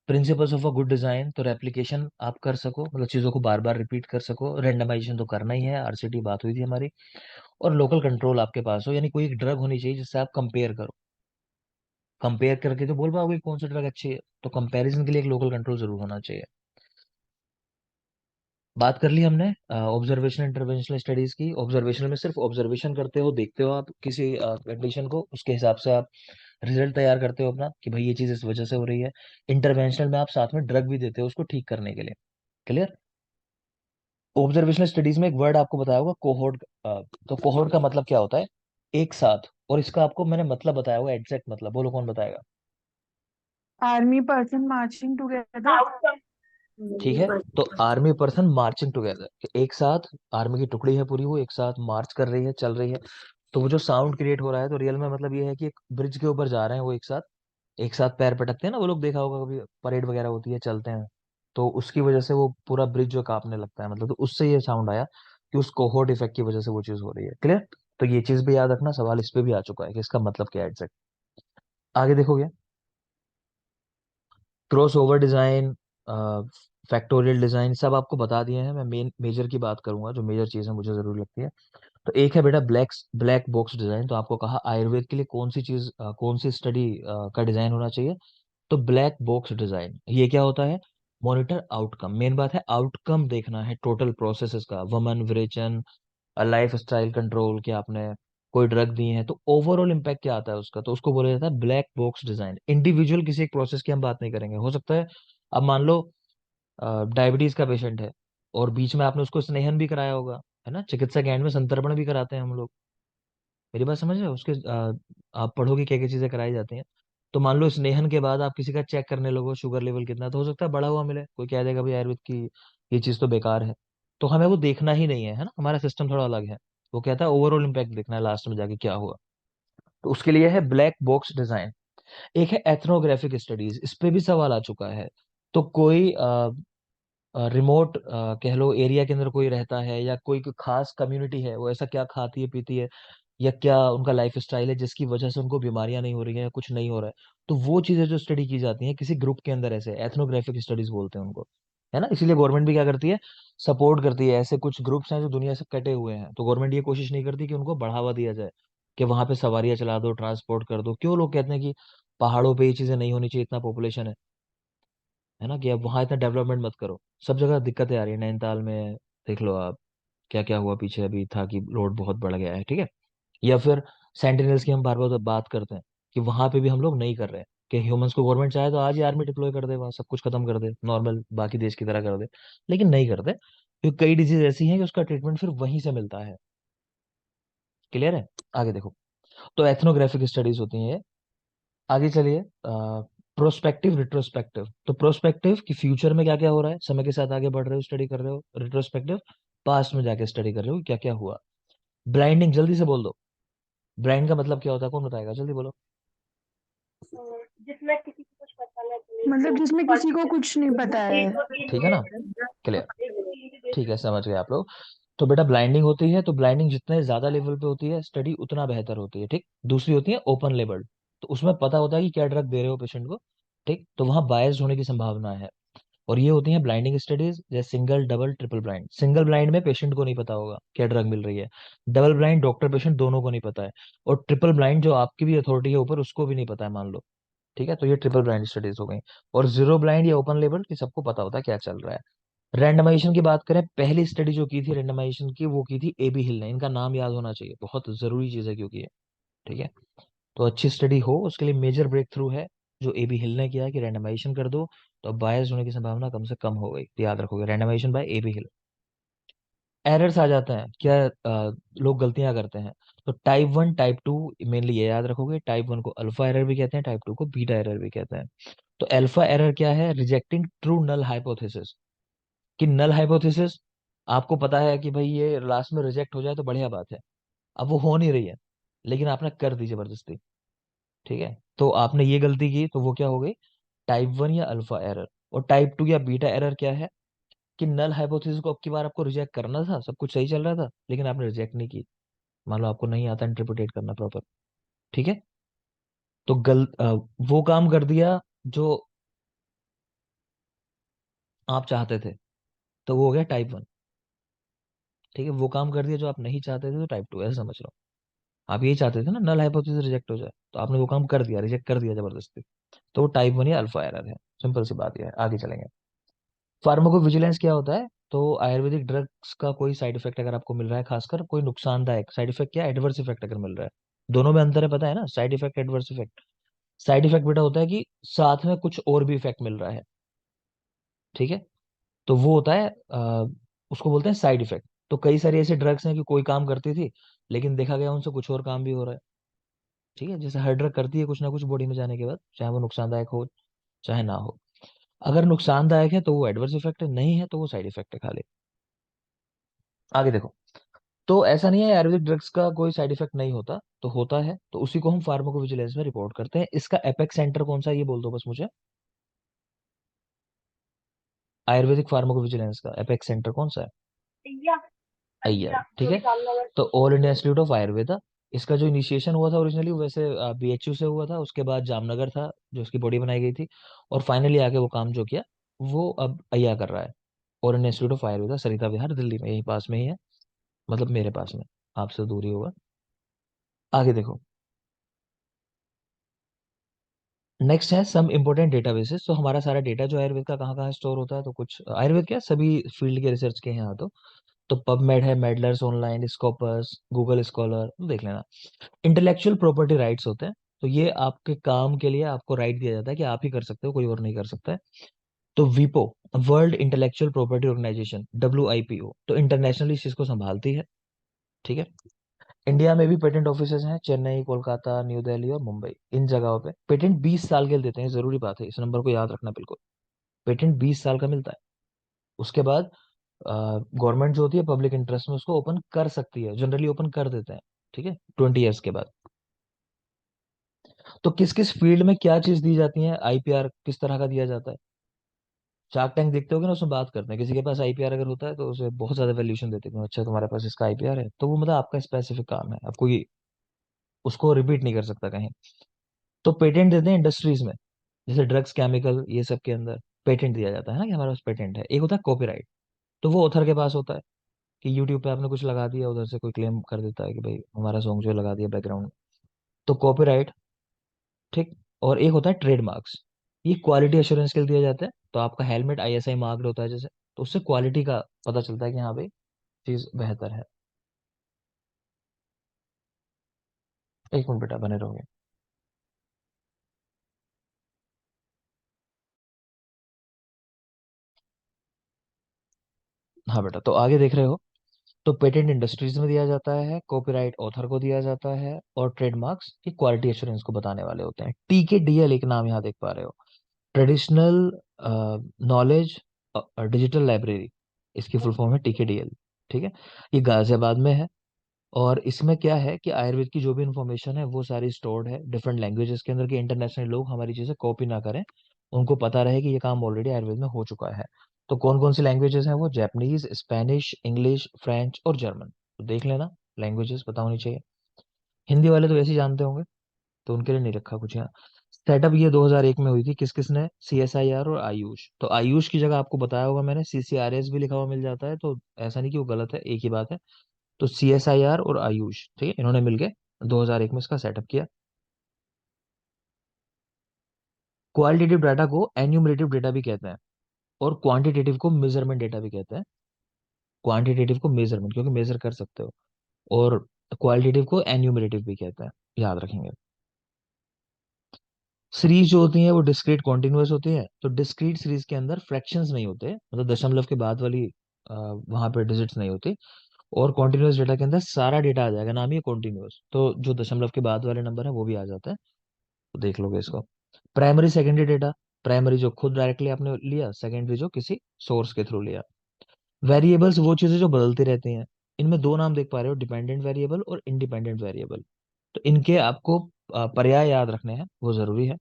principles of a good design, तो रेप्लिकेशन आप कर सको, मतलब चीजों को बार बार रिपीट कर सको, रेंडमाइजेशन तो करना ही है, आरसीटी बात हुई थी हमारी, और लोकल कंट्रोल आपके पास हो, यानी कोई एक ड्रग होनी चाहिए जिससे आप कंपेयर करो। कंपेयर करके तो बोल पाओगे कौन सा ड्रग अच्छी है, तो कंपैरिजन के लिए एक लोकल कंट्रोल जरूर होना चाहिए। बात कर ली हमने ऑब्जर्वेशनल इंटरवेंशनल स्टडीज की। ऑब्जर्वेशनल में सिर्फ ऑब्जर्वेशन करते हो, देखते हो आप किसी कंडीशन को, उसके हिसाब से आप रिजल्ट तैयार करते हो अपना कि भाई ये चीज इस वजह से हो रही है। इंटरवेंशनल में आप साथ में ड्रग भी देते हो उसको ठीक करने के लिए। क्लियर? ऑब्जर्वेशनल स्टडीज में एक वर्ड आपको बताया होगा, कोहोर्ट। तो कोहोर्ट का मतलब क्या होता है? एक साथ। और इसका आपको मैंने मतलब बताया होगा, एग्जैक्ट मतलब बोलो, कौन बताएगा? Army person marching together. Outcome. ठीक है, तो आर्मी पर्सन मार्चिंग टुगेदर, एक साथ आर्मी की टुकड़ी है पूरी, वो एक साथ मार्च कर रही है, चल रही है। तो वो जो साउंड क्रिएट हो रहा है, तो रियल में मतलब ये है कि एक ब्रिज के ऊपर जा रहे हैं वो एक साथ, एक साथ पैर पटकते हैं ना वो लोग, देखा होगा कभी परेड वगैरह होती है, चलते हैं, तो उसकी वजह से वो पूरा ब्रिज जो कांपने लगता है, मतलब तो उससे ये साउंड आया कि उस कोहोर्ट इफेक्ट की वजह से वो चीज हो रही है। क्लियर? तो ये चीज भी याद रखना, सवाल इस पे भी आ चुका है कि इसका मतलब क्या है एग्जैक्ट। आगे देखोगे, cross over design, factorial design सब आपको बता दिए हैं। मैं मेन मेजर की बात करूंगा, जो मेजर चीजें मुझे जरूरी लगती है। तो एक है बेटा ब्लैक ब्लैक बॉक्स डिजाइन, तो आपको कहा आयुर्वेद के लिए कौन सी चीज कौन सी स्टडी का डिजाइन होना चाहिए, तो ब्लैक बॉक्स डिजाइन। ये क्या होता है? मॉनिटर आउटकम, मेन बात है आउटकम देखना है टोटल प्रोसेसेस का, वमन विरेचन, लाइफ स्टाइल कंट्रोल, कि आपने कोई ड्रग दी है तो ओवरऑल इम्पैक्ट क्या आता है उसका, तो उसको बोला जाता है ब्लैक बॉक्स डिजाइन। इंडिविजुअल किसी एक प्रोसेस की हम बात नहीं करेंगे, हो सकता है अब मान लो डायबिटीज का पेशेंट है, और बीच में आपने उसको स्नेहन भी कराया होगा, है ना, चिकित्सा के एंड में संतर्पण भी कराते हैं हम लोग, मेरी बात समझ रहे हो? उसके आप पढ़ोगे क्या क्या चीजें कराई जाती हैं। तो मान लो स्नेहन के बाद आप किसी का चेक करने लगो शुगर लेवल कितना, तो हो सकता है बढ़ा हुआ मिले, कोई कह देगा भाई आयुर्वेद की ये चीज तो बेकार है, तो हमें वो देखना ही नहीं है, है ना, हमारा सिस्टम थोड़ा अलग है। वो कहता है ओवरऑल इम्पैक्ट देखना है लास्ट में जाके क्या हुआ, तो उसके लिए है ब्लैक बॉक्स डिजाइन। एक है एथनोग्राफिक स्टडीज, इस पे भी सवाल आ चुका है। तो कोई रिमोट कह लो एरिया के अंदर कोई रहता है, या कोई खास कम्युनिटी है, वो ऐसा क्या खाती है पीती है, या क्या उनका लाइफ स्टाइल है जिसकी वजह से उनको बीमारियां नहीं हो रही हैं या कुछ नहीं हो रहा है, तो वो चीजें जो स्टडी की जाती हैं किसी ग्रुप के अंदर, ऐसे एथनोग्राफिक स्टडीज बोलते हैं उनको, है ना। इसीलिए गवर्नमेंट भी क्या करती है, सपोर्ट करती है। ऐसे कुछ ग्रुप्स हैं जो दुनिया से कटे हुए हैं, तो गवर्नमेंट ये कोशिश नहीं करती कि उनको बढ़ावा दिया जाए, कि वहां पे सवारियां चला दो, ट्रांसपोर्ट कर दो। क्यों लोग कहते हैं कि पहाड़ों पे ये चीजें नहीं होनी चाहिए, इतना पॉपुलेशन है ना, कि अब वहां इतना डेवलपमेंट मत करो। सब जगह दिक्कतें आ रही है, नैनीताल में देख लो आप, क्या क्या हुआ पीछे अभी था कि लोड बहुत बढ़ गया है, ठीक है। या फिर सेंटिनल्स की हम बार बार बात करते हैं, कि वहां पे भी हम लोग नहीं कर रहे हैं, कि ह्यूमंस को गवर्नमेंट चाहे तो आज ही आर्मी डिप्लॉय कर दे, वहां सब कुछ खत्म कर दे, नॉर्मल बाकी देश की तरह कर दे, लेकिन नहीं करते, क्योंकि कई डिजीज ऐसी हैं कि उसका ट्रीटमेंट फिर वहीं से मिलता है। क्लियर है? आगे देखो, तो एथनोग्राफिक स्टडीज होती हैं ये। आगे चलिए, प्रोस्पेक्टिव रिट्रोस्पेक्टिव। तो प्रोस्पेक्टिव कि फ्यूचर में क्या क्या हो रहा है, समय के साथ आगे बढ़ रहे हो, स्टडी कर रहे हो। रिट्रोस्पेक्टिव, पास्ट में जाके स्टडी कर रहे हो क्या क्या हुआ। ब्लाइंडिंग, जल्दी से बोल दो, ब्लाइंड का मतलब क्या होता है, कौन बताएगा, जल्दी बोलो। जिसमें किसी को कुछ पता ना चले, मतलब तो जिसमें किसी को कुछ नहीं पता है। एक दो तीन ठीक है ना, क्लियर, एक दो तीन के ठीक है, बेसिस समझ गए आप लोग। तो बेटा ब्लाइंडिंग होती है, तो ब्लाइंडिंग जितने ज्यादा लेवल पे होती है स्टडी उतना बेहतर होती है, ठीक। दूसरी होती है ओपन लेबल, तो उसमें पता होता है कि क्या ड्रग दे रहे हो पेशेंट को, ठीक, तो वहां बायस होने की संभावना है। और ये होती है ब्लाइंडिंग स्टडीज, जैसे single double triple blind. Single blind में पेशेंट को नहीं पता होगा क्या ड्रग मिल रही है, डबल ब्लाइंड डॉक्टर पेशेंट दोनों को नहीं पता है, और ट्रिपल ब्लाइंड जो आपकी भी अथॉरिटी है ऊपर उसको भी नहीं पता है, मान लो, ठीक है। तो ये ट्रिपल ब्लाइंड स्टडीज हो गई। और जीरो ब्लाइंड या ओपन लेबल की सबको पता होता है क्या चल रहा है। रैंडमाइजेशन की बात करें, पहली स्टडी जो की थी रैंडमाइजेशन की वो की थी एबी हिल ने, इनका नाम याद होना चाहिए, बहुत जरूरी चीज है क्योंकि ये, ठीक है। तो अच्छी स्टडी हो उसके लिए मेजर ब्रेक थ्रू है जो एबी हिल ने किया कि रैंडमाइजेशन कर दो, तो बायस होने की संभावना कम से कम हो गई, तो याद रखोगे रैंडमाइजेशन बाय एबी हिल। एरर्स आ जाते हैं क्या, लोग गलतियां करते हैं। तो टाइप 1 टाइप 2, मेनली ये याद रखोगे, टाइप 1 को अल्फा एरर भी कहते हैं, टाइप 2 को बीटा एरर भी कहते हैं। तो अल्फा एरर क्या है, रिजेक्टिंग ट्रू नल हाइपोथेसिस। कि नल हाइपोथेसिस आपको पता है कि भाई ये लास्ट में रिजेक्ट हो जाए तो बढ़िया बात है, अब वो हो नहीं रही है, लेकिन आपने कर दी जबरदस्ती, ठीक है, तो आपने ये गलती की, तो वो क्या हो गई, टाइप 1 या अल्फा एरर। और टाइप 2 या बीटा एरर क्या है, कि नल हाइपोथेसिस को अब की बार आपको रिजेक्ट करना था, सब कुछ सही चल रहा था लेकिन आपने रिजेक्ट नहीं की, मान लो आपको नहीं आता इंटरप्रिटेट करना प्रॉपर, ठीक है। तो वो काम कर दिया जो आप चाहते थे, तो वो हो गया टाइप 1, ठीक है। वो काम कर दिया जो आप नहीं चाहते थे, तो टाइप 2, ऐसे समझ लो। आप यही चाहते थे ना नल हाइपोथेसिस रिजेक्ट हो जाए, तो आपने वो काम कर दिया, रिजेक्ट कर दिया जबरदस्ती, तो वो टाइप 1 या अल्फा एरर है। सिंपल सी बात ये है, आगे चलेंगे। फार्माकोविजिलेंस क्या होता है, तो आयुर्वेदिक ड्रग्स का कोई साइड इफेक्ट अगर आपको मिल रहा है, खासकर कोई नुकसानदायक साइड इफेक्ट, क्या एडवर्स इफेक्ट अगर मिल रहा है, दोनों में अंतर है पता है ना, side effect adverse effect. Side effect बेटा होता है कि साथ में कुछ और भी इफेक्ट मिल रहा है, ठीक है, तो वो होता है उसको बोलते हैं साइड इफेक्ट। तो कई सारी ऐसे ड्रग्स हैं कि कोई काम करती थी लेकिन देखा गया उनसे कुछ और काम भी हो रहा है, ठीक है। जैसे हर ड्रग करती है कुछ ना कुछ बॉडी में जाने के बाद, चाहे वो नुकसानदायक हो चाहे ना हो। अगर नुकसानदायक है तो वो एडवर्स इफेक्ट है, नहीं है तो वो साइड इफेक्ट है खाली। आगे देखो, तो ऐसा नहीं है आयुर्वेदिक ड्रग्स का कोई साइड इफेक्ट नहीं होता, तो होता है, तो उसी को हम फार्माकोविजिलेंस में रिपोर्ट करते हैं। इसका एपेक्स सेंटर कौन सा है ये बोल दो बस मुझे, आयुर्वेदिक फार्माकोविजिलेंस का एपेक्स सेंटर कौन सा है, अय्या अय्यर, अय्या ठीक जो है। जामनगर तो all India institute of Ayurveda, इसका जो इनिशिएशन हुआ था ओरिजिनली वैसे बीएचयू से हुआ था, उसके बाद जामनगर था जो इसकी बॉडी बनाई गई थी, और फाइनली आके वो काम जो किया वो अब अय्या कर रहा है। All India institute of Ayurveda, Sarita Vihar, Delhi में, यही पास में ही है, मतलब मेरे पास में, आपसे दूर ही होगा। आगे देखो, नेक्स्ट है सम इम्पोर्टेंट डेटाबेसेस। तो हमारा सारा डेटा जो आयुर्वेद का कहाँ कहाँ स्टोर होता है, तो कुछ आयुर्वेद क्या सभी फील्ड के रिसर्च के हैं यहाँ तो पबमेड है, मेडलर्स ऑनलाइन, स्कोपस, गूगल स्कॉलर, देख लेना। इंटेलेक्चुअल प्रॉपर्टी राइट्स होते हैं, तो ये आपके काम के लिए आपको राइट दिया जाता है कि आप ही कर सकते हो, कोई और नहीं कर सकता है। तो वीपो, world intellectual property organisation, WIPO, तो इंटरनेशनली इस चीज को संभालती है, ठीक है। इंडिया में भी पेटेंट ऑफिसेज हैं, चेन्नई, कोलकाता, न्यू दिल्ली और मुंबई, इन जगहों पे पेटेंट 20 साल के लिए देते हैं, जरूरी बात है, इस नंबर को याद रखना बिल्कुल। पेटेंट 20 साल का मिलता है, उसके बाद गवर्नमेंट जो होती है पब्लिक इंटरेस्ट में उसको ओपन कर सकती है, जनरली ओपन कर देते हैं, ठीक है, 20 ईयर्स के बाद। तो किस किस फील्ड में क्या चीज दी जाती है, IPR किस तरह का दिया जाता है। शार्क टैंक देखते होगे ना, उसमें बात करते हैं, किसी के पास IPR अगर होता है तो उसे बहुत ज्यादा वैल्यूएशन देते हैं, अच्छा तुम्हारे पास इसका IPR है, तो वो मतलब आपका स्पेसिफिक काम है, आप कोई उसको रिपीट नहीं कर सकता कहीं। तो पेटेंट देते हैं इंडस्ट्रीज में, जैसे ड्रग्स, केमिकल, ये सब के अंदर पेटेंट दिया जाता है ना, कि हमारे पास पेटेंट है। एक होता है कॉपीराइट, तो वो ऑथर के पास होता है, कि यूट्यूब पे आपने कुछ लगा दिया, उधर से कोई क्लेम कर देता है कि भाई हमारा सॉन्ग जो है लगा दिया बैकग्राउंड में, तो कॉपीराइट, ठीक। और एक होता है ट्रेडमार्क्स, ये क्वालिटी एश्योरेंस के लिए दिया जाता है, तो आपका हेलमेट ISI मार्क्ड होता है जैसे, तो उससे क्वालिटी का पता चलता है कि हाँ भाई चीज बेहतर है। एक मिनट बेटा बने रहोगे। हाँ बेटा, तो आगे देख रहे हो, तो पेटेंट इंडस्ट्रीज में दिया जाता है, कॉपीराइट ऑथर को दिया जाता है, और ट्रेडमार्क्स ये क्वालिटी एश्योरेंस को बताने वाले होते हैं। TKDL एक नाम यहाँ देख पा रहे हो, ट्रेडिशनल नॉलेज डिजिटल लाइब्रेरी, इसकी फुल फॉर्म है TKDL। ठीक है, ये गाजियाबाद में है। और इसमें क्या है कि आयुर्वेद की जो भी इंफॉर्मेशन है वो सारी स्टोर्ड है डिफरेंट लैंग्वेजेस के अंदर, कि इंटरनेशनल लोग हमारी चीजें कॉपी ना करें, उनको पता रहे कि ये काम ऑलरेडी आयुर्वेद में हो चुका है। तो कौन कौन सी लैंग्वेजेस हैं वो, जापानीज, स्पेनिश, इंग्लिश, फ्रेंच और जर्मन। तो देख लेना, लैंग्वेजेस पता होनी चाहिए। हिंदी वाले तो वैसे ही जानते होंगे, तो उनके लिए नहीं रखा कुछ यहाँ। सेटअप ये 2001 में हुई थी, किस किसने, CSIR और आयुष। तो आयुष की जगह आपको बताया होगा मैंने, CCRS भी लिखा हुआ मिल जाता है, तो ऐसा नहीं कि वो गलत है, एक ही बात है। तो CSIR और आयुष, ठीक है, इन्होंने मिलके 2001 में इसका सेटअप किया। क्वालिटेटिव डाटा को एन्यूमरेटिव डेटा भी कहते हैं, और क्वांटिटेटिव को मेजरमेंट डेटा भी कहते हैं। क्वांटिटेटिव को मेजरमेंट, क्योंकि मेजर कर सकते हो, और क्वालिटेटिव को एन्यूमरेटिव भी कहते हैं, याद रखेंगे। सीरीज जो होती है वो डिस्क्रीट कॉन्टिन्यूअस होती है। तो डिस्क्रीट सीरीज के अंदर फ्रैक्शंस नहीं होते, मतलब दशमलव के बाद वाली वहां पे डिजिट्स नहीं होती। और कॉन्टिन्यूअस डेटा के अंदर सारा डेटा आ जाएगा, नाम ही कॉन्टिन्यूअस, तो जो दशमलव के बाद वाले नंबर है वो भी आ जाता है। तो देख लोगे इसको। प्राइमरी सेकेंडरी डेटा, प्राइमरी जो खुद डायरेक्टली आपने लिया, सेकेंडरी जो किसी सोर्स के थ्रू लिया। वेरिएबल्स वो चीजें जो बदलती रहती हैं। इनमें दो नाम देख पा रहे हो, डिपेंडेंट वेरिएबल और इंडिपेंडेंट वेरिएबल। तो इनके आपको पर्याय याद रखने हैं, वो जरूरी है।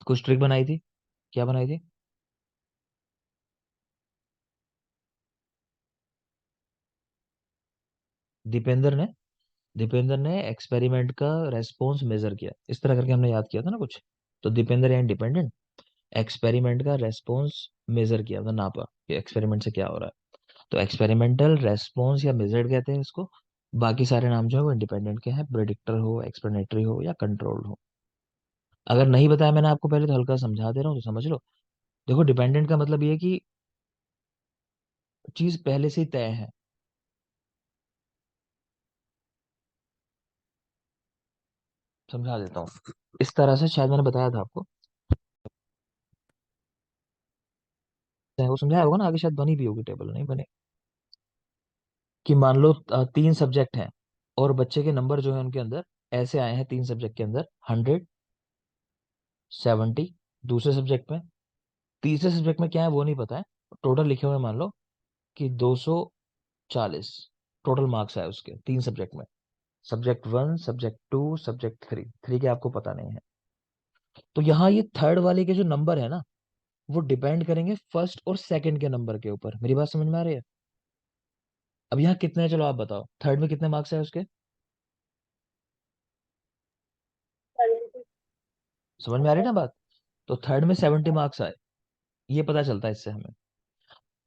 कुछ ट्रिक बनाई थी, क्या बनाई थी? दीपेंद्र ने दीपेंद्र ने एक्सपेरिमेंट का रेस्पॉन्स मेजर किया, इस तरह करके हमने याद किया था ना कुछ। तो दीपेंद्र या इंडिपेंडेंट, एक्सपेरिमेंट का रेस्पॉन्स मेजर किया, मतलब नापा कि एक्सपेरिमेंट से क्या हो रहा है। तो एक्सपेरिमेंटल रेस्पॉन्स या मेजर्ड कहते हैं इसको। बाकी सारे नाम जो है वो इंडिपेंडेंट के हैं, प्रेडिक्टर हो, एक्सप्लेनेटरी हो या कंट्रोल्ड हो। अगर नहीं बताया मैंने आपको पहले, तो हल्का समझा दे रहा हूँ तो समझ लो। देखो, डिपेंडेंट का मतलब ये है कि चीज पहले से ही तय है। समझा देता हूँ, इस तरह से शायद मैंने बताया था आपको, वो समझाया होगा ना, आगे शायद बनी भी होगी, टेबल नहीं बने। कि मान लो 3 सब्जेक्ट हैं, और बच्चे के नंबर जो है उनके अंदर ऐसे आए हैं, 3 सब्जेक्ट के अंदर 100, 70 दूसरे सब्जेक्ट में, तीसरे सब्जेक्ट में क्या है वो नहीं पता है। टोटल लिखे हुए मान लो कि 240 टोटल मार्क्स आए उसके 3 सब्जेक्ट में। सब्जेक्ट 1, सब्जेक्ट 2, सब्जेक्ट 3, थ्री के आपको पता नहीं है। तो यहाँ ये थर्ड वाले के जो नंबर है ना, वो डिपेंड करेंगे फर्स्ट और सेकंड के नंबर के ऊपर। मेरी बात समझ में आ रही है? अब यहाँ कितने हैं, चलो आप बताओ, थर्ड में कितने मार्क्स है उसके? समझ में आ रही है ना बात? तो थर्ड में 70 मार्क्स आए, ये पता चलता है इससे हमें।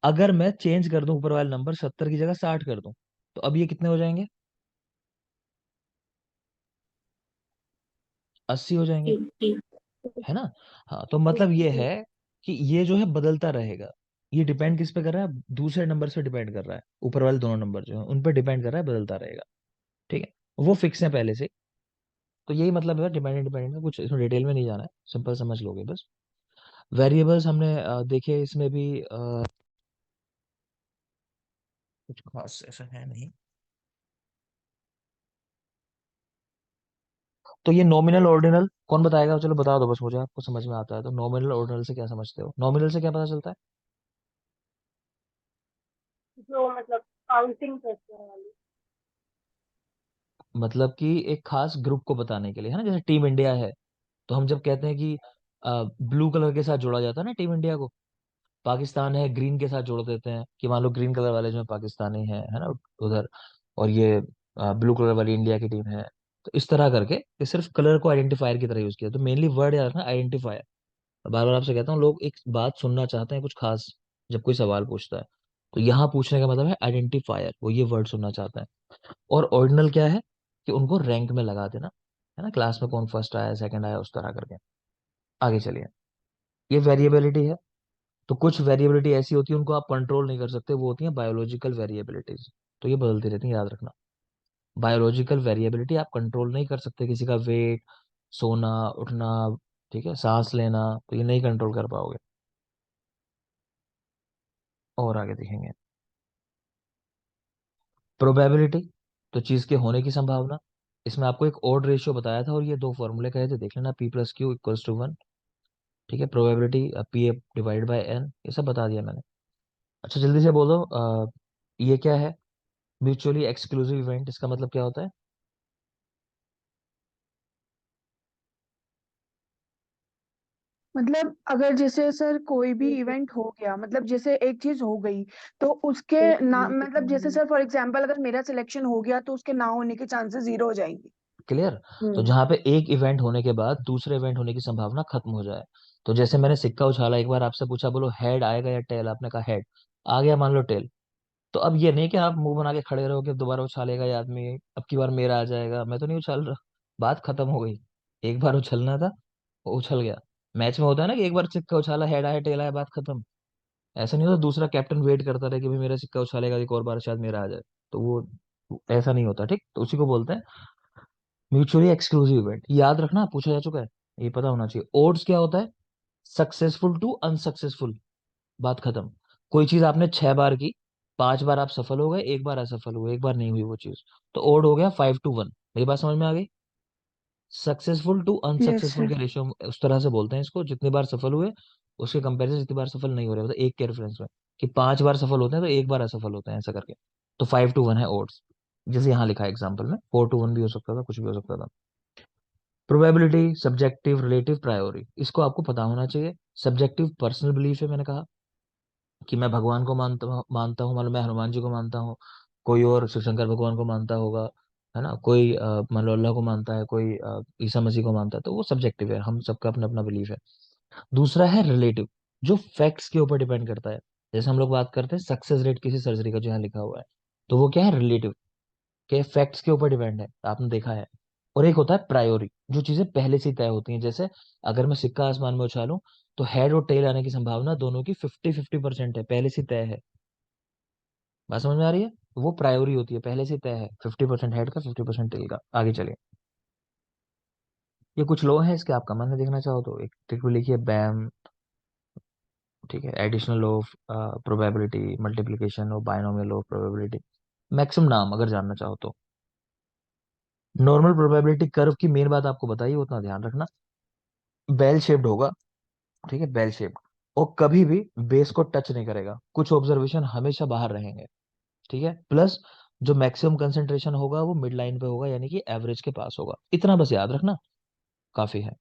अगर मैं चेंज कर दूं ऊपर वाले नंबर, 70 की जगह 60 कर दूं, तो अब ये कितने हो जाएंगे? 80 हो जाएंगे, है ना? हाँ, तो मतलब ये है कि ये जो है बदलता रहेगा। ये डिपेंड किस पे कर रहा है? दूसरे नंबर से डिपेंड कर रहा है, ऊपर वाले दोनों नंबर जो है उन पे डिपेंड कर रहा है, बदलता रहेगा। ठीक है, वो फिक्स है पहले से। तो यही मतलब है डिपेंडेंट डिपेंडेंट का, कुछ इसमें डिटेल में नहीं जाना है, सिंपल समझ लोगे बस। वेरिएबल्स हमने देखे, इसमें भी कुछ खास ऐसा है नहीं। तो ये नॉमिनल ऑर्डिनल कौन बताएगा, चलो बता दो बस मुझे, आपको समझ में आता है तो। नॉमिनल ऑर्डिनल से क्या समझते हो? नॉमिनल से क्या पता चलता है? जो मतलब काउंटिंग करते हैं वाली। मतलब कि एक खास ग्रुप को बताने के लिए, है ना, जैसे टीम इंडिया है, तो हम जब कहते हैं कि ब्लू कलर के साथ जोड़ा जाता है ना टीम इंडिया को। पाकिस्तान है, ग्रीन के साथ जोड़ देते हैं, कि मान लो ग्रीन कलर वाले जो है पाकिस्तानी है ना, उधर, और ये ब्लू कलर वाली इंडिया की टीम है। तो इस तरह करके ये सिर्फ कलर को आइडेंटिफायर की तरह यूज किया, तो मेनली वर्ड याद रखना, आइडेंटिफायर। बार बार आपसे कहता हूँ, लोग एक बात सुनना चाहते हैं कुछ खास, जब कोई सवाल पूछता है, तो यहाँ पूछने का मतलब है आइडेंटिफायर, वो ये वर्ड सुनना चाहते हैं। और ऑर्डिनल क्या है? कि उनको रैंक में लगा देना, है ना, क्लास में कौन फर्स्ट आया, सेकंड आया, उस तरह करके। आगे चलिए, ये वेरिएबिलिटी है। तो कुछ वेरिएबिलिटी ऐसी होती है उनको आप कंट्रोल नहीं कर सकते, वो होती है बायोलॉजिकल वेरिएबिलिटीज। तो ये बदलती रहती है, याद रखना। बायोलॉजिकल वेरिएबिलिटी आप कंट्रोल नहीं कर सकते, किसी का वेट, सोना, उठना, ठीक है, सांस लेना, तो ये नहीं कंट्रोल कर पाओगे। और आगे देखेंगे। प्रोबेबिलिटी, तो चीज के होने की संभावना। इसमें आपको एक ऑड रेशियो बताया था और ये दो फॉर्मूले कहे थे, देख लेना, P plus Q equals to 1। ठीक है, probability P F divide by N, ये सब बता दिया मैंने। अच्छा जल्दी से बोलो, ये क्या है? म्यूचुअली एक्सक्लूसिव इवेंट, इसका मतलब क्या होता है? मतलब अगर जैसे सर कोई भी इवेंट हो गया, मतलब जैसे एक चीज हो गई तो उसके ना, मतलब जैसे सर फॉर एग्जांपल अगर मेरा सिलेक्शन हो गया तो उसके ना होने के चांसेस जीरो हो जाएंगे। क्लियर? तो हम्म। जहां पे एक इवेंट होने के बाद दूसरे इवेंट होने की संभावना खत्म हो जाए, तो जैसे मैंने सिक्का उछाला, एक बार आपसे पूछा बोलो हेड आएगा या टेल, आपने कहा हेड, आ गया मान लो टेल। तो अब ये नहीं कि आप मुंह बना के खड़े रहो कि दोबारा उछालेगा ये आदमी, अब की बार मेरा आ जाएगा, मैं तो नहीं उछाल रहा। बात खत्म हो गई। एक बार उछलना था, वो उछल गया। मैच में होता है ना कि एक बार सिक्का उछाला, हेड आया टेल आया, बात खत्म। ऐसा नहीं होता दूसरा कैप्टन वेट करता रहे कि भाई मेरा सिक्का उछालेगा एक और बार शायद मेरा आ जाए। तो वो ऐसा नहीं होता, ठीक? तो उसी को बोलते हैं म्यूचुअली एक्सक्लूसिव इवेंट। याद रखना, पूछा जा चुका है, ये पता होना चाहिए। ओड्स क्या होता है? सक्सेसफुल टू अनसक्सेसफुल, बात खत्म। कोई चीज आपने 6 बार की, 5 बार आप सफल हो गए, एक बार असफल हुए, एक बार नहीं हुई वो चीज, तो ओड हो गया 5-1। मेरी बात समझ में आ गई? Successful to yes unsuccessful sir. के रेशियो उस तरह से बोलते हैं इसको, जितनी बार सफल हुए उसके कंपेरिजन जितनी बार सफल नहीं हो रहे, मतलब एक के रेफरेंस में, कि 5 बार सफल होते हैं तो एक बार असफल होते हैं, ऐसा करके। तो 5-1 है ओड्स, जैसे यहाँ लिखा है एग्जाम्पल में, 4-1 भी हो सकता था, कुछ भी हो सकता था। प्रोबेबिलिटी, सब्जेक्टिव, रिलेटिव, प्रायोरी, इसको आपको पता होना चाहिए। सब्जेक्टिव पर्सनल बिलीफ है, मैंने कहा कि मैं भगवान को मानता हूँ, मतलब मैं हनुमान जी को मानता हूँ, कोई और शिवशंकर भगवान को मानता होगा, है ना, कोई मान लो अल्लाह को मानता है, कोई ईसा मसीह को मानता है, तो वो सब्जेक्टिव है, हम सबका अपना अपना बिलीफ है। दूसरा है रिलेटिव, जो फैक्ट्स के ऊपर डिपेंड करता है। जैसे हम लोग बात करते हैं सक्सेस रेट किसी सर्जरी का, जो यहाँ लिखा हुआ है, तो वो क्या है? रिलेटिव, के फैक्ट्स के ऊपर डिपेंड है, आपने देखा है। और एक होता है प्रायोरी, जो चीजें पहले से ही तय होती हैं। जैसे अगर मैं सिक्का आसमान में उछालूं, तो हेड और टेल आने की संभावना दोनों की 50-50% है, पहले से ही तय है। बात समझ में आ रही है? वो प्रायोरी होती है, पहले से ही तय है, 50% हेड का, 50% टेल का। आगे चलिए, ये कुछ लॉ है इसके, आप कमेंट में देखना चाहो तो एक ट्रिक भी लिखिए, बैम। ठीक है, additional law of probability, multiplication और binomial law of probability, maximum नाम अगर जानना चाहो तो। नॉर्मल प्रोबेबिलिटी कर्व की मेन बात आपको बताइए, उतना ध्यान रखना, बेल शेप्ड होगा। ठीक है, बेल शेप्ड, और कभी भी बेस को टच नहीं करेगा, कुछ ऑब्जर्वेशन हमेशा बाहर रहेंगे। ठीक है, प्लस जो मैक्सिमम कंसेंट्रेशन होगा वो मिड लाइन पे होगा, यानी कि एवरेज के पास होगा, इतना बस याद रखना, काफी है।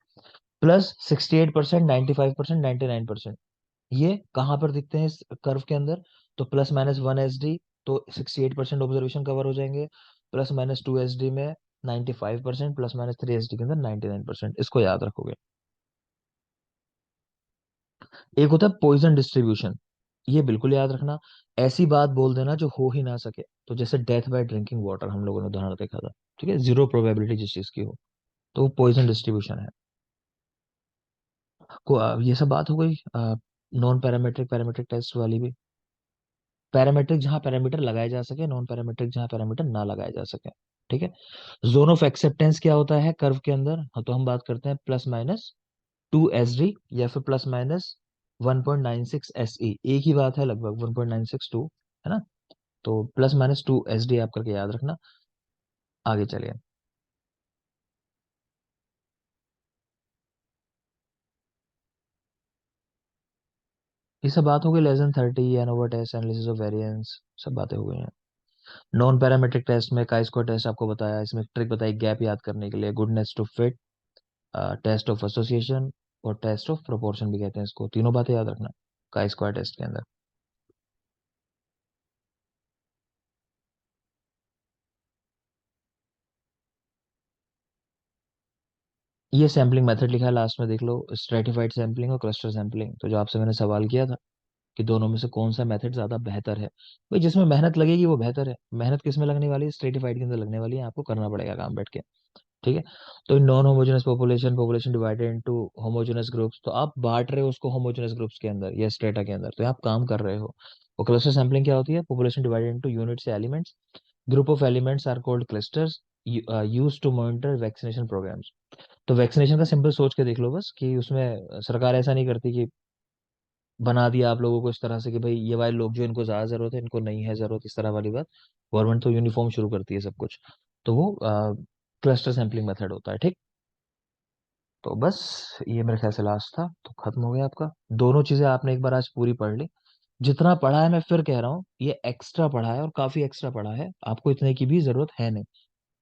प्लस 68%, 95%, 99%, ये कहाँ पर दिखते हैं इस कर्व के अंदर? तो ±1 SD, तो 68% ऑब्जर्वेशन कवर हो जाएंगे। ±2 SD में 95%, ±3 SD के अंदर 99%, इसको याद रखोगे। एक होता है पॉइजन डिस्ट्रीब्यूशन, ये बिल्कुल याद रखना। ऐसी बात बोल देना जो हो ही ना सके, तो जैसे डेथ बाय ड्रिंकिंग वाटर हम लोगों ने उदाहरण देखा था। ठीक है, जीरो प्रोबेबिलिटी जिस चीज की हो, तो वो पॉइजन डिस्ट्रीब्यूशन है। ये सब बात हो गई नॉन पैरामीट्रिक पैरामीट्रिक टेस्ट वाली भी। पैरामीट्रिक जहां पैरामीटर लगाए जा सके, नॉन पैरामीट्रिक जहां पैरामीटर ना लगाए जा सके। ठीक है, जोन ऑफ एक्सेप्टेंस क्या होता है कर्व के अंदर? हाँ, तो हम बात करते हैं ±2 SD, या फिर ±1.96 SE, एक ही बात है लगभग, 1.962, है ना? तो ±2 SD आप करके याद रखना। आगे चलिए, ये सब बात हो गई। Less than 30, ANOVA test, analysis of variance, सब बातें हो गई हैं। नॉन पैरामेट्रिक टेस्ट में काई स्क्वायर टेस्ट आपको बताया, इसमें ट्रिक बताई गैप याद करने के लिए, goodness to fit, test of association, और टेस्ट ऑफ प्रोपोर्शन भी कहते हैं इसको, तीनों बातें याद रखना काई स्क्वायर टेस्ट के अंदर। ये सैम्पलिंग मेथड लिखा है लास्ट में, देख लो, स्ट्रेटिफाइड सैम्पलिंग और क्लस्टर सैम्पलिंग। तो जो आपसे मैंने सवाल किया था कि दोनों में से कौन सा मेथड ज्यादा बेहतर है, भाई जिसमें मेहनत लगेगी वो बेहतर है। मेहनत किस में लगने वाली है? स्ट्रेटिफाइड के अंदर लगने वाली है, आपको करना पड़ेगा काम बैठ के। ठीक है, तो non homogeneous population, population divided into homogeneous groups, तो आप बांट रहे हो उसको होमोजेनस ग्रुप्स के अंदर या स्ट्रेटा के अंदर, तो आप काम कर रहे हो। और क्लस्टर सैम्पलिंग क्या होती है? पॉपुलेशन डिवाइडेड इनटू यूनिट्स या elements, group of elements are called clusters, use to monitor vaccination programmes. तो वैक्सीनेशन का सिंपल सोच के देख लो बस, कि उसमें सरकार ऐसा नहीं करती कि बना दिया आप लोगों को इस तरह से कि भाई ये वाले लोग जो इनको ज्यादा जरूरत है इनको नहीं है जरूरत, इस तरह वाली बात। गवर्नमेंट तो यूनिफॉर्म शुरू करती है सब कुछ, तो वो क्लस्टर सैम्पलिंग मेथड होता है, ठीक। तो बस ये मेरे ख्याल से लास्ट था, तो खत्म हो गया आपका। दोनों चीजें आपने एक बार आज पूरी पढ़ ली। जितना पढ़ा है मैं फिर कह रहा हूँ, ये एक्स्ट्रा पढ़ा है और काफी एक्स्ट्रा पढ़ा है, आपको इतने की भी जरूरत है नहीं।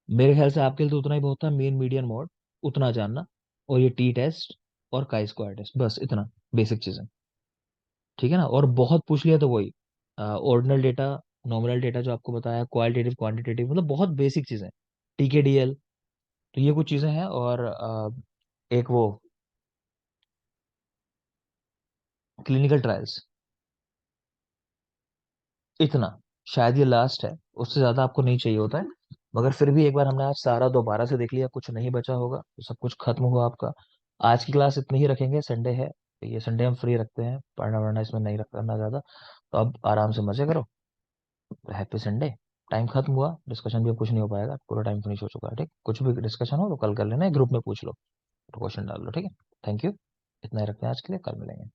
मेरे ख्याल से आपके लिए तो उतना ही बहुत था, मेन मीडियन मोड उतना जानना, और ये टी टेस्ट और काई स्क्वायर टेस्ट, बस इतना बेसिक चीजें, ठीक है ना। और बहुत पूछ लिया तो वही ऑर्डिनल डेटा, नॉमिनल डेटा जो आपको बताया, क्वालिटेटिव क्वांटिटेटिव, मतलब बहुत बेसिक चीजें, टीकेडीएल, तो ये कुछ चीजें हैं। और एक वो क्लिनिकल ट्रायल्स, इतना, शायद ये लास्ट है, उससे ज्यादा आपको नहीं चाहिए होता है। मगर फिर भी एक बार हमने आज सारा दोबारा से देख लिया, कुछ नहीं बचा होगा तो सब कुछ खत्म हुआ आपका। आज की क्लास इतनी ही रखेंगे, संडे है तो ये संडे हम फ्री रखते हैं, पढ़ना वढ़ना इसमें नहीं करना ज्यादा। तो अब आराम से मजे करो, हैप्पी संडे। टाइम खत्म हुआ, डिस्कशन भी अब कुछ नहीं हो पाएगा, पूरा टाइम फिनिश हो चुका है, ठीक। कुछ भी डिस्कशन हो तो कल कर लेना, ग्रुप में पूछ लो, तो क्वेश्चन डाल लो, ठीक है। थैंक यू, इतना ही रखते हैं आज के लिए, कल मिलेंगे।